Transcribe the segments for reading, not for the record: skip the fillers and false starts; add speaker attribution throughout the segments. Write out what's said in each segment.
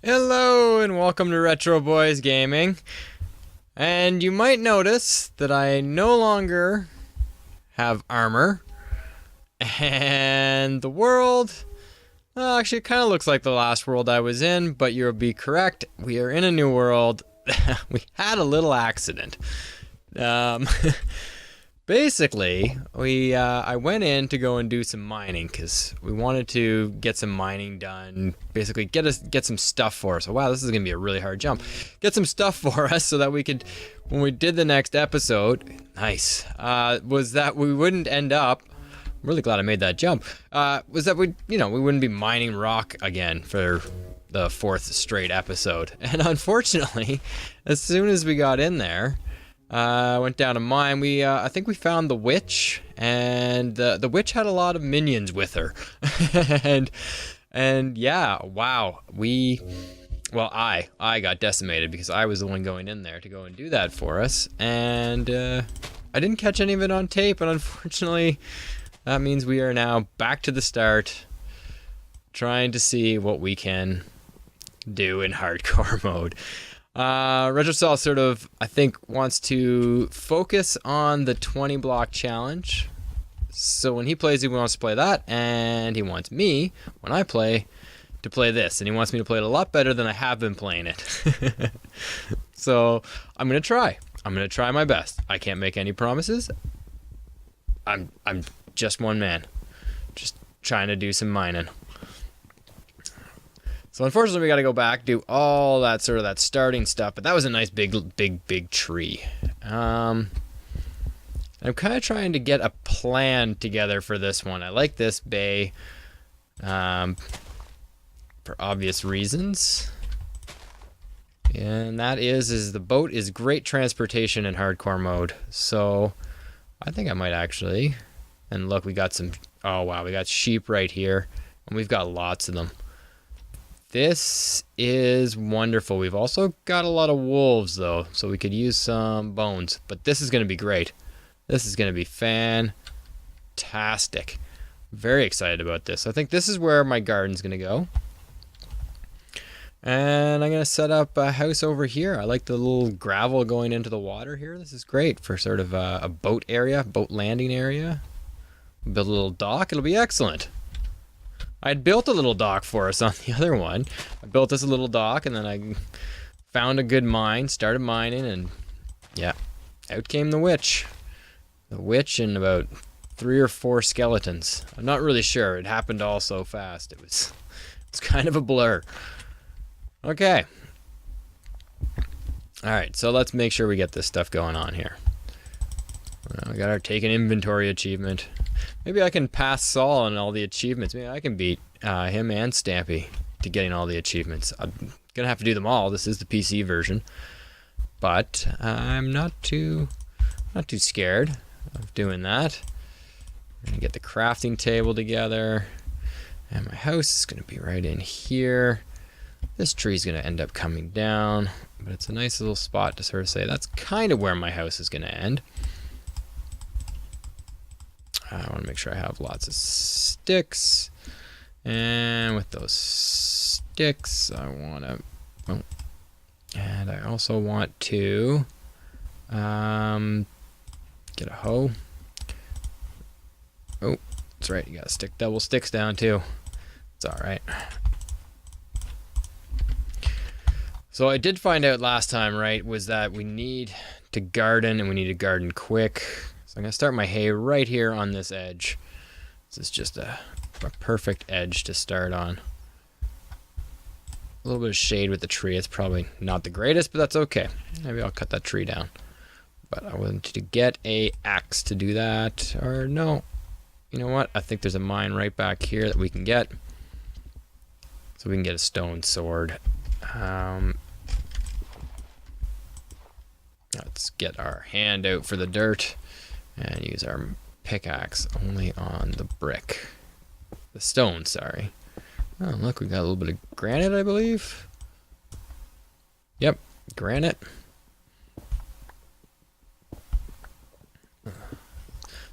Speaker 1: Hello and welcome to Retro Boys Gaming. And you might notice that I no longer have armor. And the world, well, actually it kind of looks like the last world I was in, but you'll be correct. We are in a new world. We had a little accident. Basically, I went in to go and do some mining because we wanted to get some mining done. Basically, get some stuff for us. Oh, wow, this is gonna be a really hard jump. Get some stuff for us so that we could, when we did the next episode, nice. Was that we wouldn't end up. I'm really glad I made that jump. Was that we wouldn't be mining rock again for the fourth straight episode. And unfortunately, as soon as we got in there. Went down a mine. I think we found the witch, and the witch had a lot of minions with her, and yeah, wow. I got decimated because I was the one going in there to go and do that for us, and I didn't catch any of it on tape, and unfortunately, that means we are now back to the start, trying to see what we can do in hardcore mode. RetroSol sort of, I think, wants to focus on the 20 block challenge. So when he plays, he wants to play that, and he wants me, when I play, to play this. And he wants me to play it a lot better than I have been playing it. So I'm going to try. I'm going to try my best. I can't make any promises. I'm just one man. Just trying to do some mining. So unfortunately, we got to go back, do all that sort of that starting stuff. But that was a nice big tree. I'm kind of trying to get a plan together for this one. I like this bay for obvious reasons. And that is the boat is great transportation in hardcore mode. So I think I might actually. And look, we got some. Oh, wow. We got sheep right here. And we've got lots of them. This is wonderful. We've also got a lot of wolves, though, so we could use some bones. But this is going to be great. This is going to be fantastic. Very excited about this. I think this is where my garden's going to go. And I'm going to set up a house over here. I like the little gravel going into the water here. This is great for sort of a boat area, boat landing area. Build a little dock. It'll be excellent. I'd built a little dock for us on the other one. I built this little dock, and then I found a good mine, started mining, and yeah, out came the witch. The witch and about 3 or 4 skeletons. I'm not really sure. It happened all so fast. It's kind of a blur. Okay. All right, so let's make sure we get this stuff going on here. We got our take an inventory achievement. Maybe I can pass Saul on all the achievements. Maybe I can beat him and Stampy to getting all the achievements. I'm gonna have to do them all. This is the PC version, but I'm not too scared of doing that. We're gonna get the crafting table together, and my house is gonna be right in here. This tree's gonna end up coming down, but it's a nice little spot to sort of say that's kind of where my house is gonna end. I want to make sure I have lots of sticks, and with those sticks I want to and I also want to get a hoe. Oh, that's right, you gotta stick double sticks down too. It's alright. So I did find out last time, right, was that we need to garden, and we need to garden quick. I'm going to start my hay right here on this edge. This is just a perfect edge to start on. A little bit of shade with the tree. It's probably not the greatest, but that's okay. Maybe I'll cut that tree down. But I want to get a axe to do that. Or no. You know what? I think there's a mine right back here that we can get. So we can get a stone sword. Let's get our hand out for the dirt. And use our pickaxe only on the brick. The stone, sorry. Oh, look, we got a little bit of granite, I believe. Yep, granite.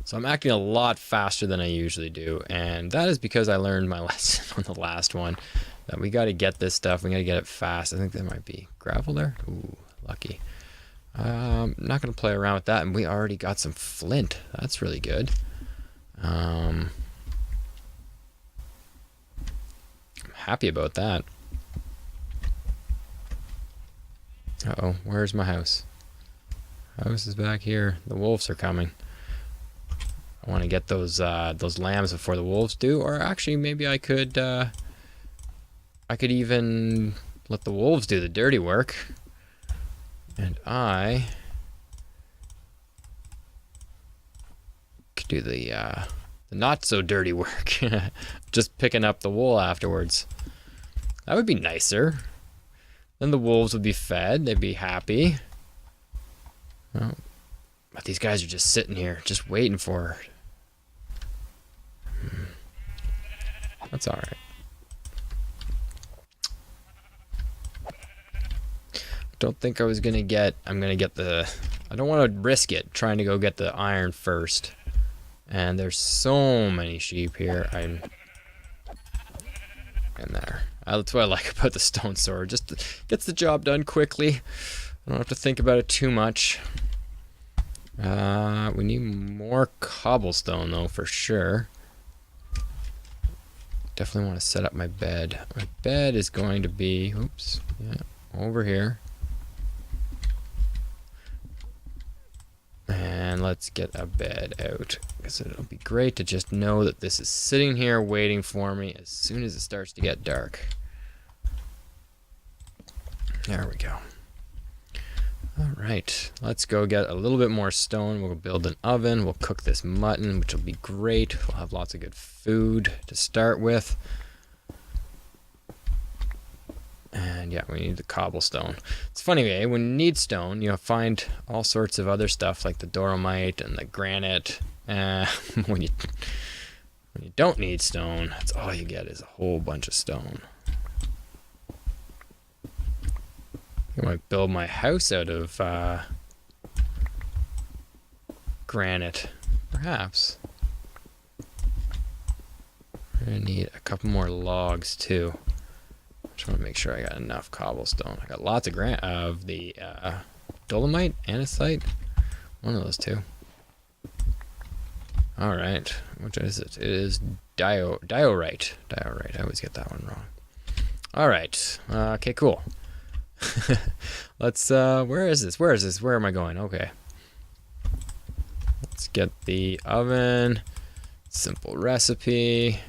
Speaker 1: So I'm acting a lot faster than I usually do, and that is because I learned my lesson on the last one, that we got to get this stuff, we got to get it fast. I think there might be gravel there. Ooh, lucky. I'm not going to play around with that, and we already got some flint. That's really good. I'm happy about that. Uh-oh, where's my house? House is back here. The wolves are coming. I want to get those lambs before the wolves do, or actually maybe I could even let the wolves do the dirty work, and I could do the not so dirty work, just picking up the wool afterwards. That would be nicer. Then the wolves would be fed. They'd be happy. Oh, but these guys are just sitting here, just waiting for her. That's all right. Don't think I was gonna get. I'm gonna get the. I don't want to risk it trying to go get the iron first. And there's so many sheep here. I'm in there. That's what I like about the stone sword. Just gets the job done quickly. I don't have to think about it too much. We need more cobblestone though, for sure. Definitely want to set up my bed. My bed is going to be, oops, yeah, over here. And let's get a bed out, because it'll be great to just know that this is sitting here waiting for me as soon as it starts to get dark. There we go. All right, let's go get a little bit more stone. We'll build an oven. We'll cook this mutton, which will be great. We'll have lots of good food to start with. And yeah, we need the cobblestone. It's funny, eh? When you need stone, you find all sorts of other stuff like the doromite and the granite. When you don't need stone, that's all you get is a whole bunch of stone. I might build my house out of granite, perhaps. We're gonna need a couple more logs too. Just want to make sure I got enough cobblestone. I got lots of the dolomite, andesite, one of those two. All right, which is it? It is diorite. Diorite. I always get that one wrong. All right. Okay. Cool. Let's. Where is this? Where is this? Where am I going? Okay. Let's get the oven. Simple recipe.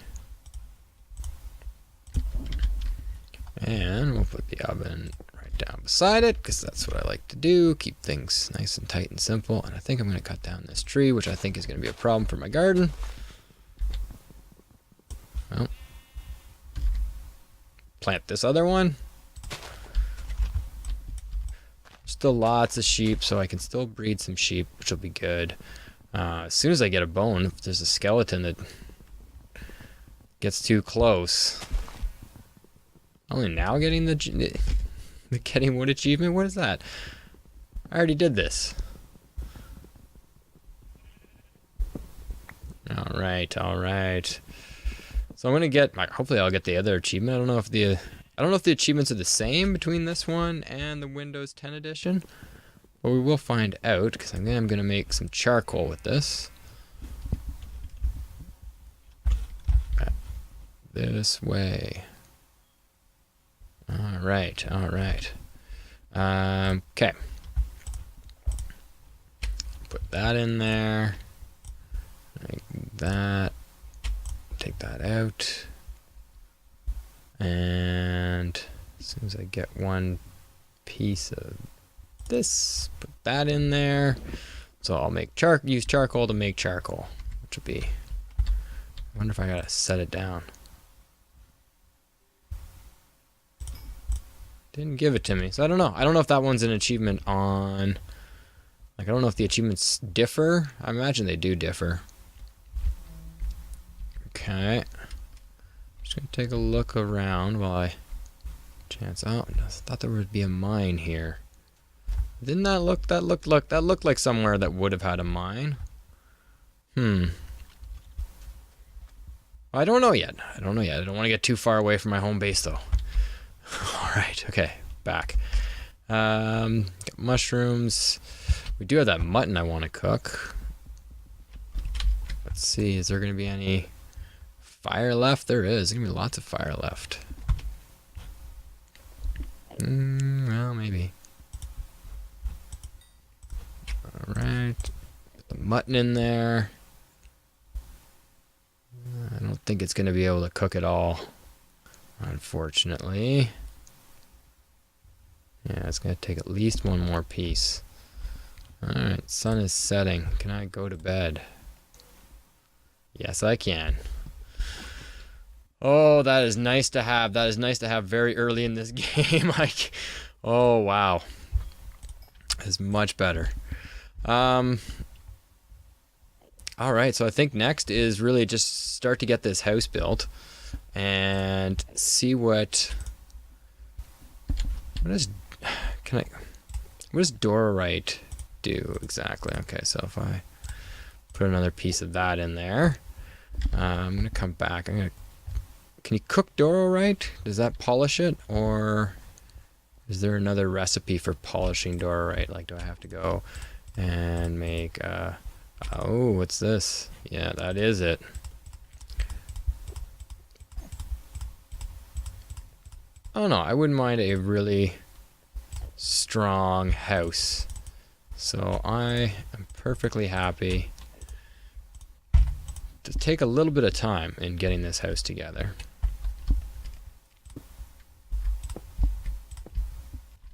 Speaker 1: And we'll put the oven right down beside it, because that's what I like to do. Keep things nice and tight and simple. And I think I'm going to cut down this tree, which I think is going to be a problem for my garden. Well, plant this other one. Still lots of sheep, so I can still breed some sheep, which will be good. As soon as I get a bone, if there's a skeleton that gets too close. Only now getting the getting wood achievement? What is that? I already did this. All right. So I'm gonna get. Hopefully, I'll get the other achievement. I don't know if the achievements are the same between this one and the Windows 10 edition, but we will find out, because I'm gonna make some charcoal with this. This way. All right. Okay. Put that in there. Like that. Take that out. And as soon as I get one piece of this, put that in there. So I'll make use charcoal to make charcoal, which will be. I wonder if I gotta set it down. Didn't give it to me, so I don't know. I don't know if that one's an achievement on. Like, I don't know if the achievements differ. I imagine they do differ. Okay. Just gonna take a look around while I chance out. I thought there would be a mine here. Didn't that look? That looked like somewhere that would have had a mine. Hmm. I don't know yet. I don't want to get too far away from my home base, though. All right. Okay. Back. Got mushrooms. We do have that mutton I want to cook. Let's see. Is there going to be any fire left? There is. There's going to be lots of fire left. Well, maybe. All right. Put the mutton in there. I don't think it's going to be able to cook it all, unfortunately. Yeah, it's going to take at least one more piece. Alright, sun is setting. Can I go to bed? Yes, I can. Oh, that is nice to have. That is nice to have very early in this game. Oh, wow. That is much better. Alright, so I think next is really just start to get this house built and see what does Dorite do exactly? Okay, so if I put another piece of that in there, I'm gonna come back. Can you cook Dorite? Does that polish it, or is there another recipe for polishing Dorite? Like, do I have to go and make oh, what's this? Yeah, that is it. Oh no, I wouldn't mind a really strong house. So I am perfectly happy to take a little bit of time in getting this house together.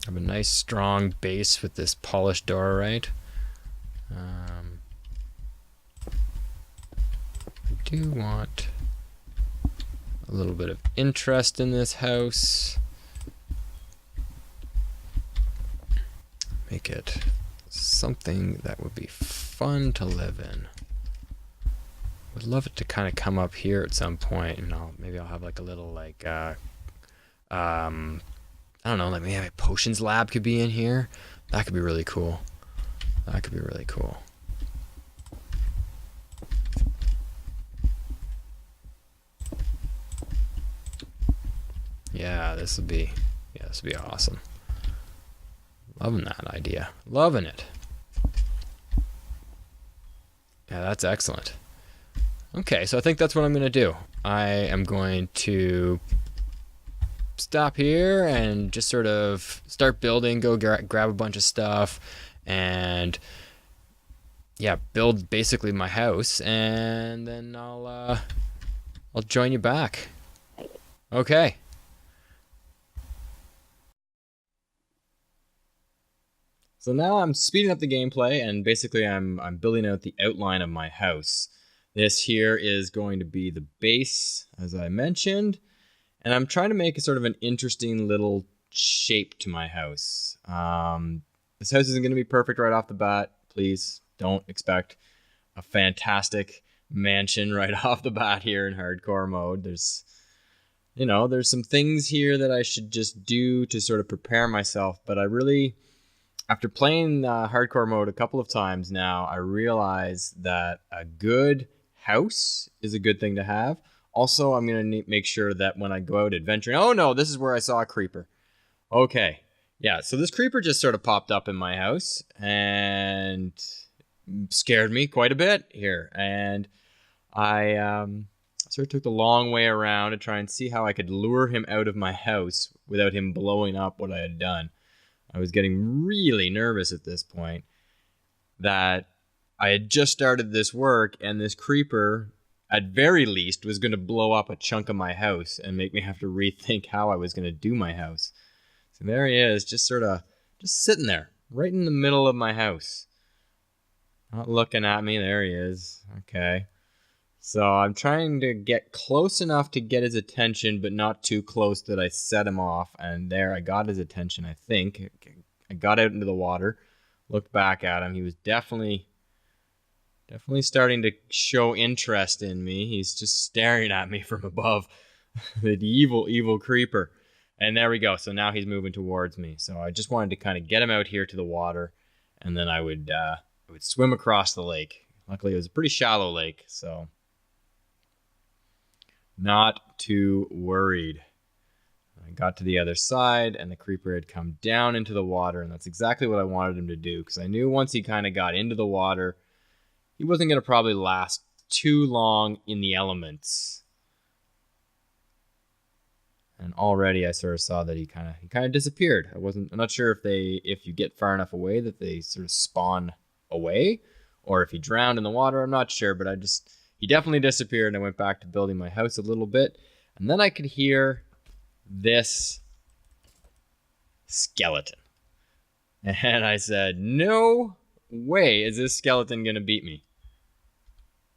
Speaker 1: I have a nice strong base with this polished Dorite. I do want a little bit of interest in this house. Make it something that would be fun to live in. Would love it to kind of come up here at some point, and maybe I'll have like a little like I don't know, like maybe a potions lab could be in here. That could be really cool. That could be really cool. Yeah, this would be awesome. Loving that idea. Loving it. Yeah, that's excellent. Okay, so I think that's what I'm going to do. I am going to stop here and just sort of start building, go grab a bunch of stuff, and yeah, build basically my house, and then I'll join you back. Okay. So now I'm speeding up the gameplay, and basically I'm building out the outline of my house. This here is going to be the base, as I mentioned, and I'm trying to make a sort of an interesting little shape to my house. This house isn't going to be perfect right off the bat. Please don't expect a fantastic mansion right off the bat here in hardcore mode. There's some things here that I should just do to sort of prepare myself, but I really, after playing hardcore mode a couple of times now, I realize that a good house is a good thing to have. Also, I'm going to make sure that when I go out adventuring... Oh no, this is where I saw a creeper. Okay. Yeah, so this creeper just sort of popped up in my house and scared me quite a bit here. And I sort of took the long way around to try and see how I could lure him out of my house without him blowing up what I had done. I was getting really nervous at this point that I had just started this work, and this creeper, at very least, was going to blow up a chunk of my house and make me have to rethink how I was going to do my house. So there he is, just sitting there, right in the middle of my house. Not looking at me. There he is. Okay. So I'm trying to get close enough to get his attention, but not too close that I set him off. And there, I got his attention, I think. I got out into the water, looked back at him. He was definitely starting to show interest in me. He's just staring at me from above. The evil, evil creeper. And there we go. So now he's moving towards me. So I just wanted to kind of get him out here to the water, and then I would swim across the lake. Luckily, it was a pretty shallow lake, so not too worried. I got to the other side, and the creeper had come down into the water, and that's exactly what I wanted him to do, because I knew once he kind of got into the water, he wasn't going to probably last too long in the elements. And already I sort of saw that he kind of disappeared. I'm not sure if you get far enough away that they sort of spawn away, or if he drowned in the water. I'm not sure, but he definitely disappeared, and I went back to building my house a little bit, and then I could hear this skeleton. And I said, no way is this skeleton going to beat me.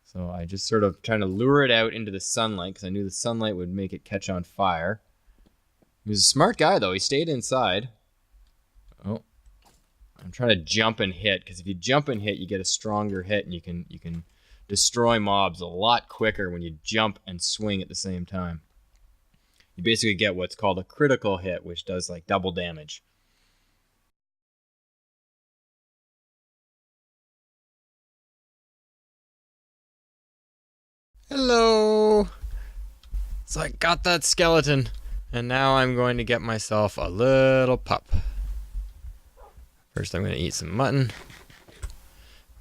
Speaker 1: So I just sort of trying to lure it out into the sunlight, because I knew the sunlight would make it catch on fire. He was a smart guy, though. He stayed inside. Oh, I'm trying to jump and hit, because if you jump and hit, you get a stronger hit, and you can destroy mobs a lot quicker when you jump and swing at the same time. You basically get what's called a critical hit, which does like double damage. Hello! So I got that skeleton, and now I'm going to get myself a little pup. First I'm going to eat some mutton,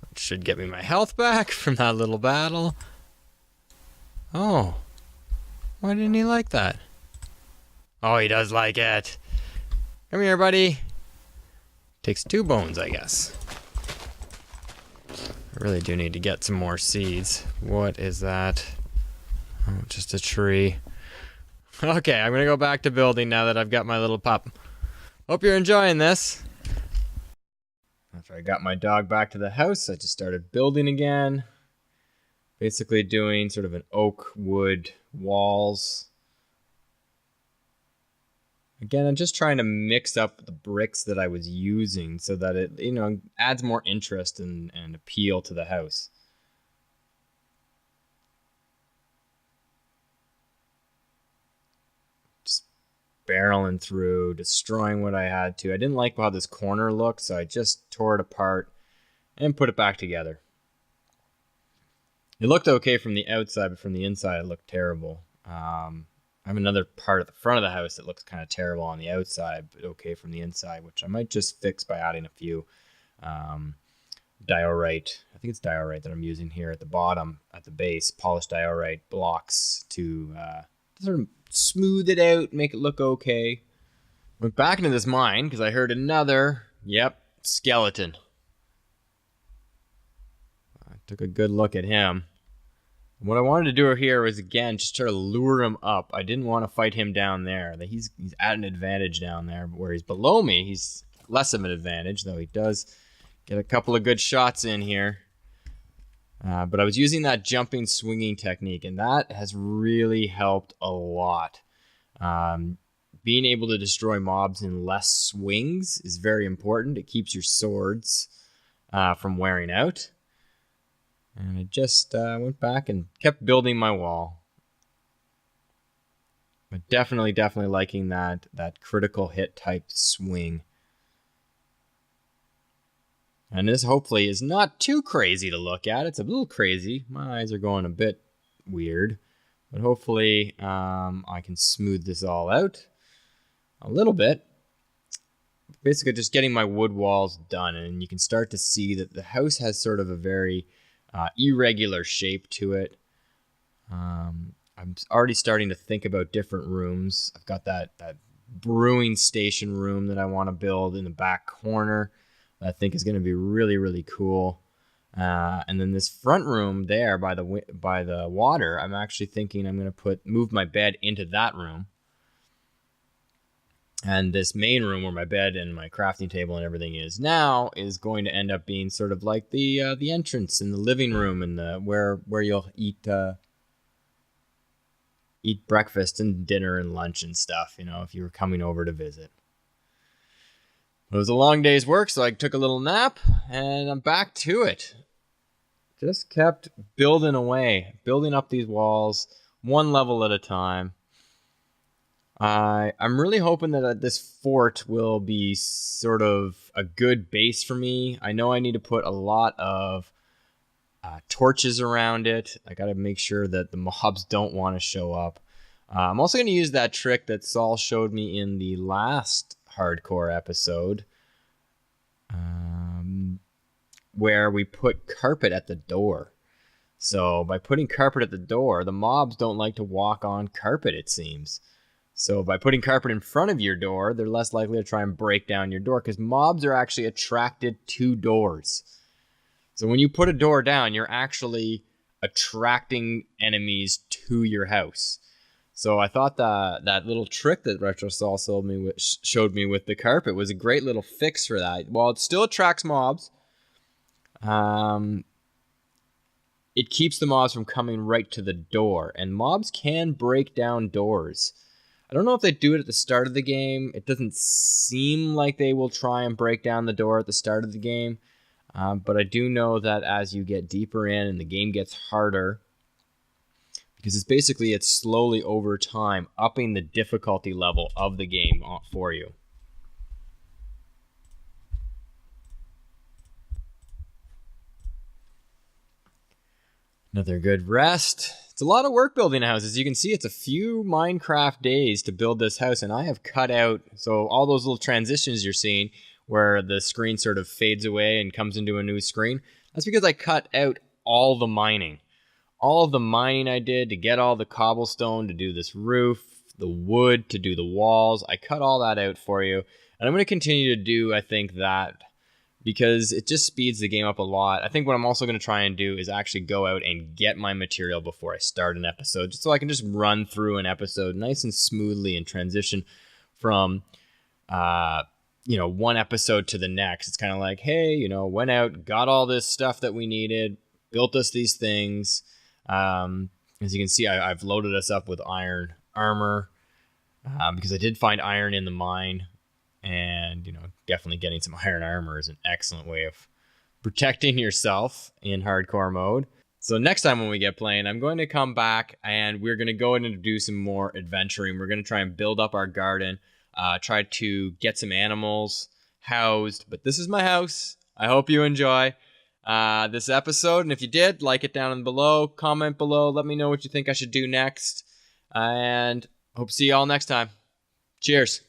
Speaker 1: which should get me my health back from that little battle. Oh, why didn't he like that? Oh, he does like it. Come here, buddy. Takes 2 bones, I guess. I really do need to get some more seeds. What is that? Oh, just a tree. Okay, I'm gonna go back to building now that I've got my little pup. Hope you're enjoying this. After I got my dog back to the house, I just started building again. Basically doing sort of an oak wood walls. Again, I'm just trying to mix up the bricks that I was using so that it, adds more interest and appeal to the house. Just barreling through, destroying what I had to. I didn't like how this corner looked, so I just tore it apart and put it back together. It looked okay from the outside, but from the inside it looked terrible. I have another part at the front of the house that looks kind of terrible on the outside, but okay from the inside, which I might just fix by adding a few diorite. I think it's diorite that I'm using here at the bottom, at the base, polished diorite blocks to sort of smooth it out, make it look okay. Went back into this mine because I heard another, skeleton. I took a good look at him. What I wanted to do here was, again, just try to lure him up. I didn't want to fight him down there. He's at an advantage down there, but where he's below me, he's less of an advantage, though he does get a couple of good shots in here. But I was using that jumping, swinging technique, and that has really helped a lot. Being able to destroy mobs in less swings is very important. It keeps your swords from wearing out. And I just went back and kept building my wall. But definitely liking that critical hit type swing. And this hopefully is not too crazy to look at. It's a little crazy. My eyes are going a bit weird. But hopefully I can smooth this all out a little bit. Basically just getting my wood walls done. And you can start to see that the house has sort of a very irregular shape to it. I'm already starting to think about different rooms. I've got that brewing station room that I want to build in the back corner that I think is going to be really, really cool. And then this front room there by the water, I'm actually thinking I'm going to move my bed into that room. And this main room where my bed and my crafting table and everything is now is going to end up being sort of like the entrance in the living room and where you'll eat breakfast and dinner and lunch and stuff, if you were coming over to visit. It was a long day's work, so I took a little nap and I'm back to it. Just kept building away, building up these walls one level at a time. I'm really hoping that this fort will be sort of a good base for me. I know I need to put a lot of torches around it. I got to make sure that the mobs don't want to show up. I'm also going to use that trick that Saul showed me in the last hardcore episode, where we put carpet at the door. So by putting carpet at the door, the mobs don't like to walk on carpet, it seems. So by putting carpet in front of your door, they're less likely to try and break down your door, because mobs are actually attracted to doors. So when you put a door down, you're actually attracting enemies to your house. So I thought that little trick that RetroSol showed me with the carpet was a great little fix for that. While it still attracts mobs, it keeps the mobs from coming right to the door. And mobs can break down doors. I don't know if they do it at the start of the game. It doesn't seem like they will try and break down the door at the start of the game. But I do know that as you get deeper in and the game gets harder, because it's slowly over time upping the difficulty level of the game for you. Another good rest. It's a lot of work building a house. As you can see, it's a few Minecraft days to build this house, and I have cut out, so all those little transitions you're seeing where the screen sort of fades away and comes into a new screen, that's because I cut out all the mining. All of the mining I did to get all the cobblestone to do this roof, the wood to do the walls, I cut all that out for you. And I'm going to continue to do, I think, that because it just speeds the game up a lot. I think what I'm also going to try and do is actually go out and get my material before I start an episode, just so I can just run through an episode nice and smoothly and transition from one episode to the next. It's kind of like, hey, went out, got all this stuff that we needed, built us these things. As you can see, I've loaded us up with iron armor because I did find iron in the mine, and definitely getting some iron armor is an excellent way of protecting yourself in hardcore mode. So next time when we get playing, I'm going to come back and we're going to go in and do some more adventuring. We're going to try and build up our garden, try to get some animals housed. But this is my house. I hope you enjoy this episode, and if you did, like it down below, comment below, let me know what you think I should do next, and hope to see you all next time. Cheers.